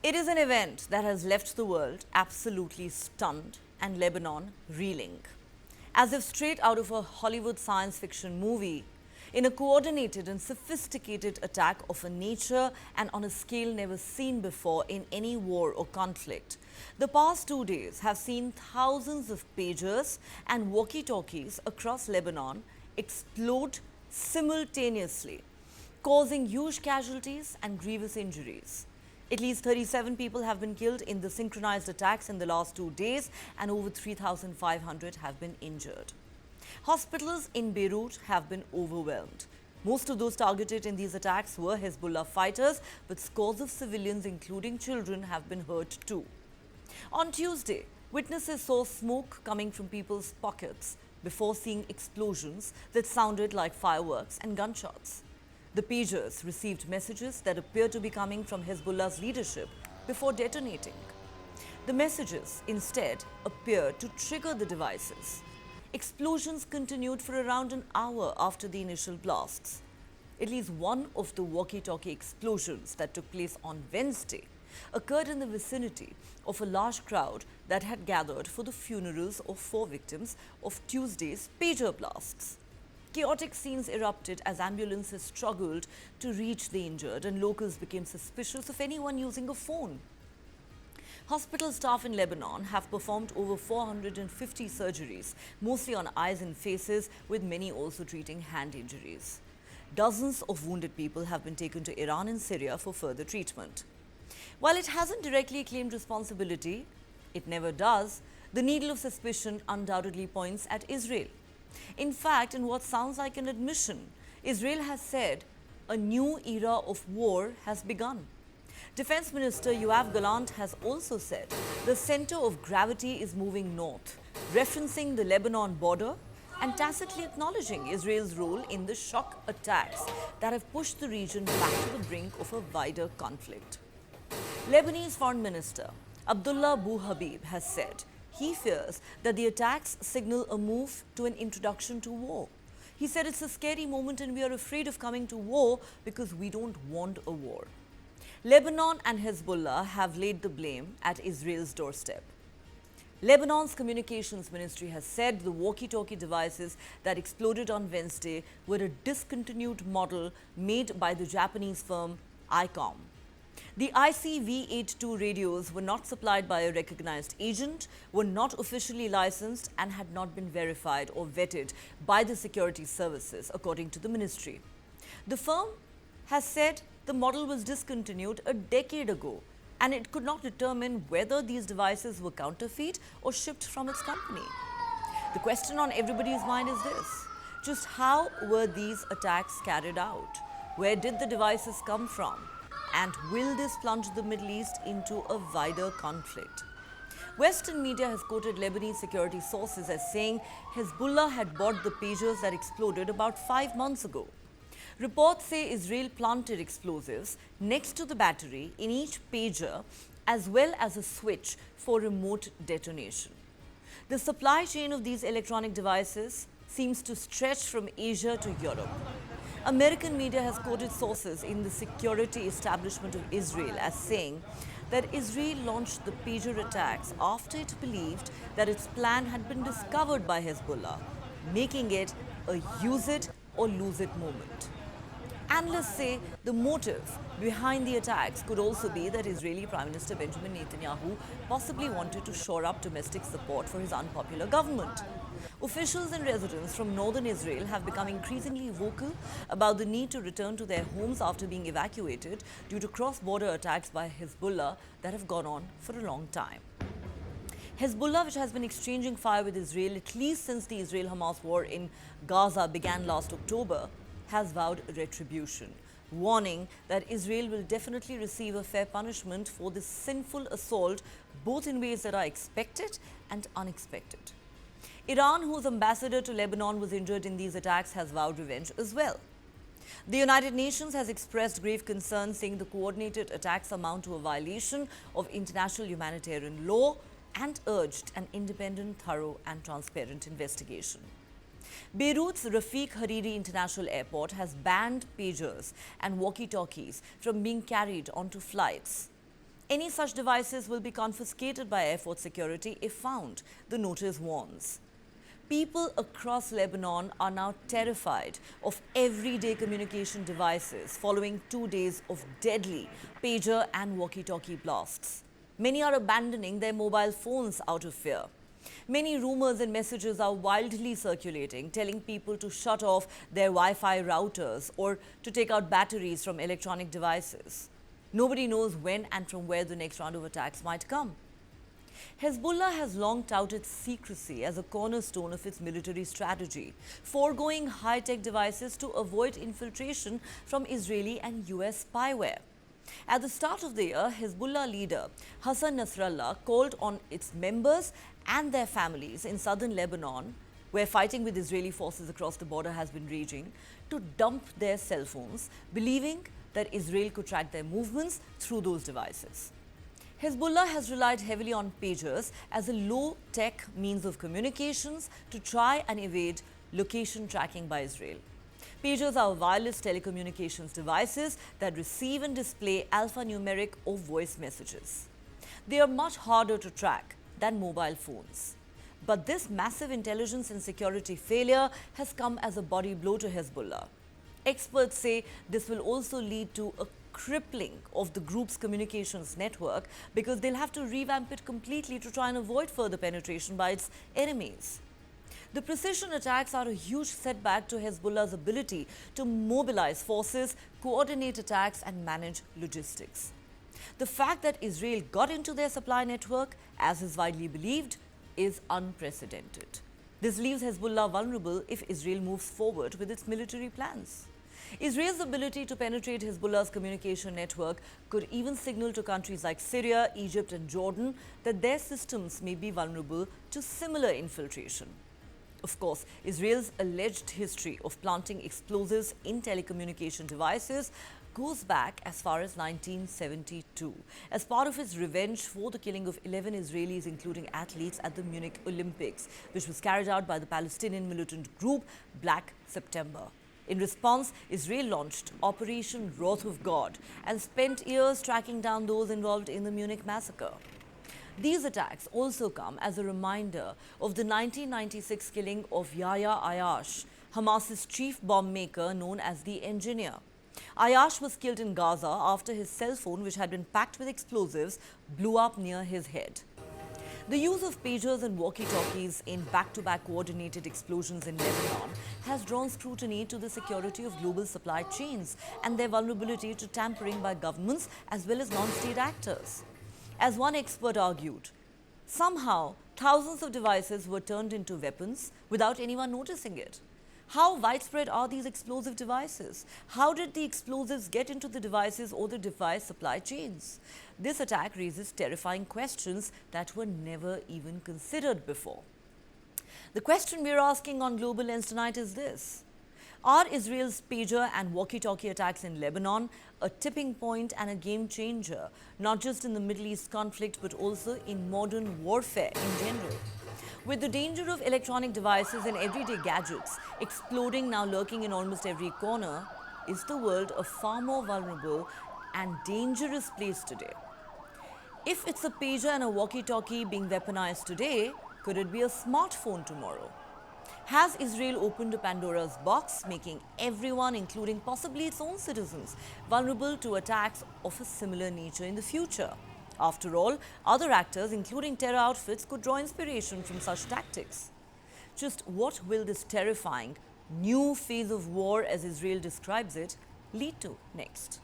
It is an event that has left the world absolutely stunned and Lebanon reeling. As if straight out of a Hollywood science fiction movie, in a coordinated and sophisticated attack of a nature and on a scale never seen before in any war or conflict. The past 2 days have seen thousands of pagers and walkie-talkies across Lebanon explode simultaneously, causing huge casualties and grievous injuries. At least 37 people have been killed in the synchronized attacks in the last 2 days, and over 3,500 have been injured. Hospitals in Beirut have been overwhelmed. Most of those targeted in these attacks were Hezbollah fighters, but scores of civilians, including children, have been hurt too. On Tuesday, witnesses saw smoke coming from people's pockets before seeing explosions that sounded like fireworks and gunshots. The pagers received messages that appeared to be coming from Hezbollah's leadership before detonating. The messages instead appeared to trigger the devices. Explosions continued for around an hour after the initial blasts. At least one of the walkie-talkie explosions that took place on Wednesday occurred in the vicinity of a large crowd that had gathered for the funerals of 4 victims of Tuesday's pager blasts. Chaotic scenes erupted as ambulances struggled to reach the injured, and locals became suspicious of anyone using a phone. Hospital staff in Lebanon have performed over 450 surgeries, mostly on eyes and faces, with many also treating hand injuries. Dozens of wounded people have been taken to Iran and Syria for further treatment. While it hasn't directly claimed responsibility, it never does, the needle of suspicion undoubtedly points at Israel. In fact, in what sounds like an admission, Israel has said a new era of war has begun. Defense Minister Yoav Gallant has also said the center of gravity is moving north, referencing the Lebanon border and tacitly acknowledging Israel's role in the shock attacks that have pushed the region back to the brink of a wider conflict. Lebanese Foreign Minister Abdullah Abu Habib has said he fears that the attacks signal a move to an introduction to war. He said it's a scary moment and we are afraid of coming to war because we don't want a war. Lebanon and Hezbollah have laid the blame at Israel's doorstep. Lebanon's communications ministry has said the walkie-talkie devices that exploded on Wednesday were a discontinued model made by the Japanese firm ICOM. The ICV-82 radios were not supplied by a recognized agent, were not officially licensed, and had not been verified or vetted by the security services, according to the ministry. The firm has said the model was discontinued a decade ago, and it could not determine whether these devices were counterfeit or shipped from its company. The question on everybody's mind is this: just how were these attacks carried out? Where did the devices come from? And will this plunge the Middle East into a wider conflict? Western media has quoted Lebanese security sources as saying Hezbollah had bought the pagers that exploded about 5 months ago. Reports say Israel planted explosives next to the battery in each pager, as well as a switch for remote detonation. The supply chain of these electronic devices seems to stretch from Asia to Europe. American media has quoted sources in the security establishment of Israel as saying that Israel launched the pager attacks after it believed that its plan had been discovered by Hezbollah, making it a use it or lose it moment. Analysts say the motive behind the attacks could also be that Israeli Prime Minister Benjamin Netanyahu possibly wanted to shore up domestic support for his unpopular government. Officials and residents from northern Israel have become increasingly vocal about the need to return to their homes after being evacuated due to cross-border attacks by Hezbollah that have gone on for a long time. Hezbollah, which has been exchanging fire with Israel at least since the Israel-Hamas war in Gaza began last October, has vowed retribution, warning that Israel will definitely receive a fair punishment for this sinful assault, both in ways that are expected and unexpected. Iran, whose ambassador to Lebanon was injured in these attacks, has vowed revenge as well. The United Nations has expressed grave concern, saying the coordinated attacks amount to a violation of international humanitarian law and urged an independent, thorough and transparent investigation. Beirut's Rafiq Hariri International Airport has banned pagers and walkie-talkies from being carried onto flights. Any such devices will be confiscated by Air Force security if found, the notice warns. People across Lebanon are now terrified of everyday communication devices following 2 days of deadly pager and walkie-talkie blasts. Many are abandoning their mobile phones out of fear. Many rumors and messages are wildly circulating, telling people to shut off their Wi-Fi routers or to take out batteries from electronic devices. Nobody knows when and from where the next round of attacks might come. Hezbollah has long touted secrecy as a cornerstone of its military strategy, foregoing high-tech devices to avoid infiltration from Israeli and US spyware. At the start of the year, Hezbollah leader Hassan Nasrallah called on its members and their families in southern Lebanon, where fighting with Israeli forces across the border has been raging, to dump their cell phones, believing that Israel could track their movements through those devices. Hezbollah has relied heavily on pagers as a low-tech means of communications to try and evade location tracking by Israel. Pagers are wireless telecommunications devices that receive and display alphanumeric or voice messages. They are much harder to track than mobile phones. But this massive intelligence and security failure has come as a body blow to Hezbollah. Experts say this will also lead to a crippling of the group's communications network because they'll have to revamp it completely to try and avoid further penetration by its enemies. The precision attacks are a huge setback to Hezbollah's ability to mobilize forces, coordinate attacks and manage logistics. The fact that Israel got into their supply network, as is widely believed, is unprecedented. This leaves Hezbollah vulnerable if Israel moves forward with its military plans. Israel's ability to penetrate Hezbollah's communication network could even signal to countries like Syria, Egypt and Jordan that their systems may be vulnerable to similar infiltration. Of course, Israel's alleged history of planting explosives in telecommunication devices goes back as far as 1972 as part of its revenge for the killing of 11 Israelis, including athletes, at the Munich Olympics, which was carried out by the Palestinian militant group Black September. In response, Israel launched Operation Wrath of God and spent years tracking down those involved in the Munich massacre. These attacks also come as a reminder of the 1996 killing of Yahya Ayash, Hamas's chief bomb maker known as the Engineer. Ayash was killed in Gaza after his cell phone, which had been packed with explosives, blew up near his head. The use of pagers and walkie-talkies in back-to-back coordinated explosions in Lebanon has drawn scrutiny to the security of global supply chains and their vulnerability to tampering by governments as well as non-state actors. As one expert argued, somehow thousands of devices were turned into weapons without anyone noticing it. How widespread are these explosive devices? How did the explosives get into the devices or the device supply chains? This attack raises terrifying questions that were never even considered before. The question we are asking on Global Lens tonight is this: are Israel's pager and walkie-talkie attacks in Lebanon a tipping point and a game changer, not just in the Middle East conflict, but also in modern warfare in general? With the danger of electronic devices and everyday gadgets exploding now lurking in almost every corner, is the world a far more vulnerable and dangerous place today? If it's a pager and a walkie-talkie being weaponized today, could it be a smartphone tomorrow? Has Israel opened a Pandora's box, making everyone, including possibly its own citizens, vulnerable to attacks of a similar nature in the future? After all, other actors, including terror outfits, could draw inspiration from such tactics. Just what will this terrifying new phase of war, as Israel describes it, lead to next?